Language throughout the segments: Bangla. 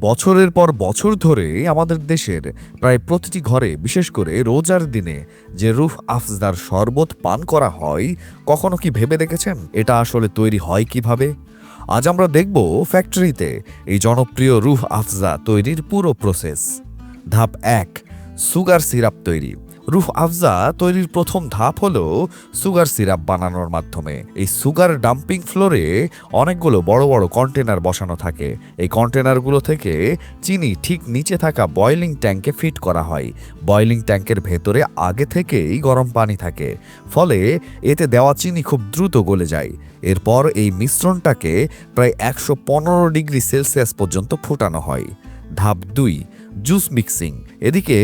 বছরের পর বছর ধরে আমাদের দেশের প্রায় প্রতিটি ঘরে, বিশেষ করে রোজার দিনে যে রুহ আফজার শরবত পান করা হয়, কখনো কি ভেবে দেখেছেন এটা আসলে তৈরি হয় কিভাবে? আজ আমরা দেখব ফ্যাক্টরিতে এই জনপ্রিয় রুহ আফজা তৈরির পুরো প্রসেস। ধাপ ১, সুগার সিরাপ তৈরি। রুহ আফজা তৈরির প্রথম ধাপ হলো সুগার সিরাপ বানানোর মাধ্যমে। এই সুগার ডাম্পিং ফ্লোরে অনেকগুলো বড় বড় কন্টেনার বসানো থাকে। এই কন্টেনারগুলো থেকে চিনি ঠিক নিচে থাকা বয়লিং ট্যাঙ্কে ফিট করা হয়। বয়লিং ট্যাঙ্কের ভেতরে আগে থেকেই গরম পানি থাকে, ফলে এতে দেওয়া চিনি খুব দ্রুত গলে যায়। এরপর এই মিশ্রণটাকে প্রায় ১১৫ ডিগ্রি সেলসিয়াস পর্যন্ত ফোটানো হয়। ধাপ ২, জুস মিক্সিং। এদিকে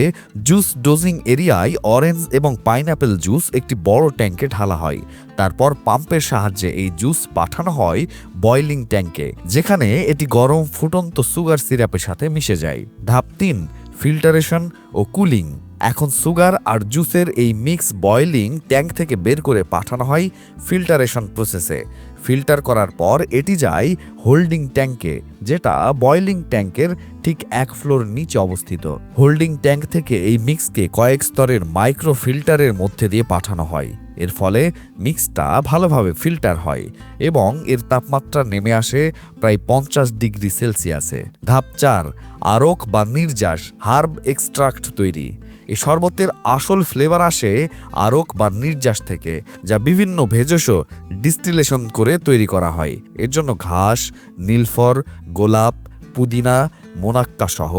জুস ডোজিং এরিয়ায় অরেঞ্জ এবং পাইনঅ্যাপেল জুস একটি বড় ট্যাঙ্কে ঢালা হয়। তারপর পাম্পের সাহায্যে এই জুস পাঠানো হয় বয়লিং ট্যাঙ্কে, যেখানে এটি গরম ফুটন্ত সুগার সিরাপের সাথে মিশে যায়। ধাপ ৩, ফিল্টারেশন ও কুলিং। এখন সুগার আর জুসের এই মিক্স বয়লিং ট্যাঙ্ক থেকে বের করে পাঠানো হয় ফিল্টারেশন প্রসেসে। ফিল্টার করার পর এটি যায় হোল্ডিং ট্যাঙ্কে, যেটা বয়লিং ট্যাঙ্কের ঠিক ১ ফ্লোর নিচে অবস্থিত। হোল্ডিং ট্যাঙ্ক থেকে এই মিক্সকে কয়েক স্তরের মাইক্রো ফিল্টারের মধ্যে দিয়ে পাঠানো হয়। এর ফলে মিক্সটা ভালোভাবে ফিল্টার হয় এবং এর তাপমাত্রা নেমে আসে প্রায় ৫০ ডিগ্রি সেলসিয়াসে। ধাপ ৪, আরক বা নির্যাস হার্ব এক্সট্রাক্ট তৈরি। এই শরবতের আসল ফ্লেভার আসে আরক বা নির্যাস থেকে, যা বিভিন্ন ভেষজ ডিস্টিলেশন করে তৈরি করা হয়। এর জন্য ঘাস, নীলফর, গোলাপ, পুদিনা, মোনাক্কা সহ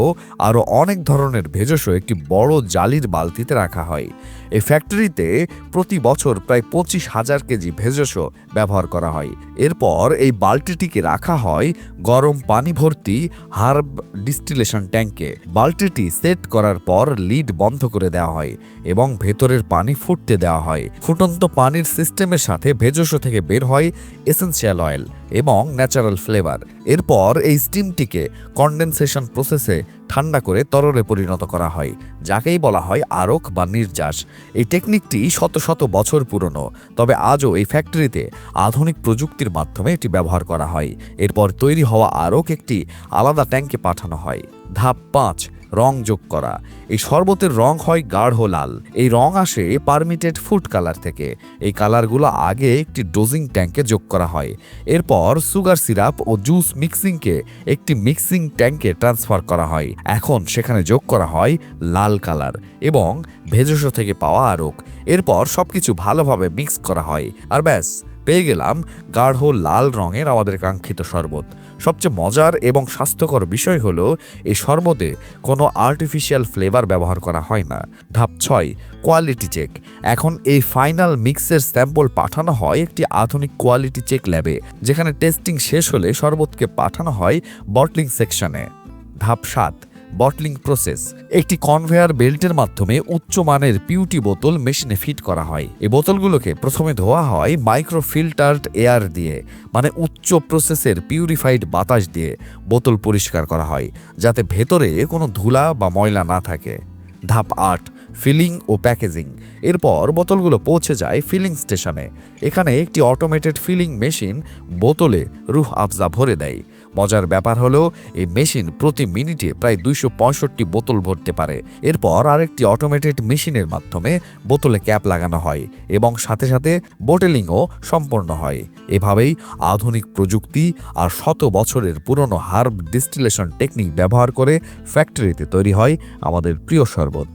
আরও অনেক ধরনের ভেষজ একটি বড় জালির বালতিতে রাখা হয়। এই ফ্যাক্টরিতে প্রতি বছর প্রায় ২৫,০০০ কেজি ভেষজ ব্যবহার করা হয়। এরপর এই বালতিটিকে রাখা হয় গরম পানি ভর্তি হার্ব ডিস্টিলেশন ট্যাঙ্কে। বালতিটি সেট করার পর লিড বন্ধ করে দেওয়া হয় এবং ভেতরের পানি ফুটতে দেওয়া হয়। ফুটন্ত পানির সিস্টেমের সাথে ভেষজ থেকে বের হয় এসেনশিয়াল অয়েল এবং ন্যাচারাল ফ্লেভার। এরপর এই স্টিমটিকে কনডেনসেশন প্রসেসে ঠান্ডা করে তরলে পরিণত করা হয়, যাকেই বলা হয় আরক বা নির্যাস। এই টেকনিকটি শত শত বছর পুরনো, তবে আজও এই ফ্যাক্টরিতে আধুনিক প্রযুক্তির মাধ্যমে এটি ব্যবহার করা হয়। এরপর তৈরি হওয়া আরক একটি আলাদা ট্যাঙ্কে পাঠানো হয়। ধাপ ৫, রং যোগ করা। এই শরবতের রং হয় গাঢ় লাল। এই রং আসে পারমিটেড ফুড কালার থেকে। এই কালারগুলো আগে একটি ডোজিং ট্যাঙ্কে যোগ করা হয়। এরপর সুগার সিরাপ ও জুস মিক্সিংকে একটি মিক্সিং ট্যাঙ্কে ট্রান্সফার করা হয়। এখন সেখানে যোগ করা হয় লাল কালার এবং ভেষজ থেকে পাওয়া আরক। এরপর সবকিছু ভালোভাবে মিক্স করা হয়, আর ব্যাস, পেয়ে গেলাম গাঢ় লাল রঙের আমাদের কাঙ্ক্ষিত শরবত। সবচেয়ে মজার এবং স্বাস্থ্যকর বিষয় হলো এই শরবতে কোনো আর্টিফিশিয়াল ফ্লেভার ব্যবহার করা হয় না। ধাপ ৬, কোয়ালিটি চেক। এখন এই ফাইনাল মিক্সের স্যাম্পল পাঠানো হয় একটি আধুনিক কোয়ালিটি চেক ল্যাবে, যেখানে টেস্টিং শেষ হলে শরবতকে পাঠানো হয় বটলিং সেকশনে। ধাপ ৭, বটলিং প্রসেস। একটি কনভেয়ার বেল্টের মাধ্যমে উচ্চমানের পিউটি বোতল মেশিনে ফিট করা হয়। এই বোতলগুলোকে প্রথমে ধোয়া হয় মাইক্রো ফিল্টার্ড এয়ার দিয়ে, মানে উচ্চ প্রসেসের পিউরিফাইড বাতাস দিয়ে বোতল পরিষ্কার করা হয়, যাতে ভেতরে কোনো ধুলা বা ময়লা না থাকে। ধাপ ৮, ফিলিং ও প্যাকেজিং। এরপর বোতলগুলো পৌঁছে যায় ফিলিং স্টেশনে। এখানে একটি অটোমেটেড ফিলিং মেশিন বোতলে রুহ আফজা ভরে দেয়। মজার ব্যাপার হলো এই মেশিন প্রতি মিনিটে প্রায় ২৬৫ বোতল ভরতে পারে। এরপর আরেকটি অটোমেটেড মেশিনের মাধ্যমে বোতলে ক্যাপ লাগানো হয় এবং সাথে সাথে বোটেলিংও সম্পন্ন হয়। এভাবেই আধুনিক প্রযুক্তি আর শত বছরের পুরনো হার্ব ডিস্টিলেশন টেকনিক ব্যবহার করে ফ্যাক্টরিতে তৈরি হয় আমাদের প্রিয় শরবত।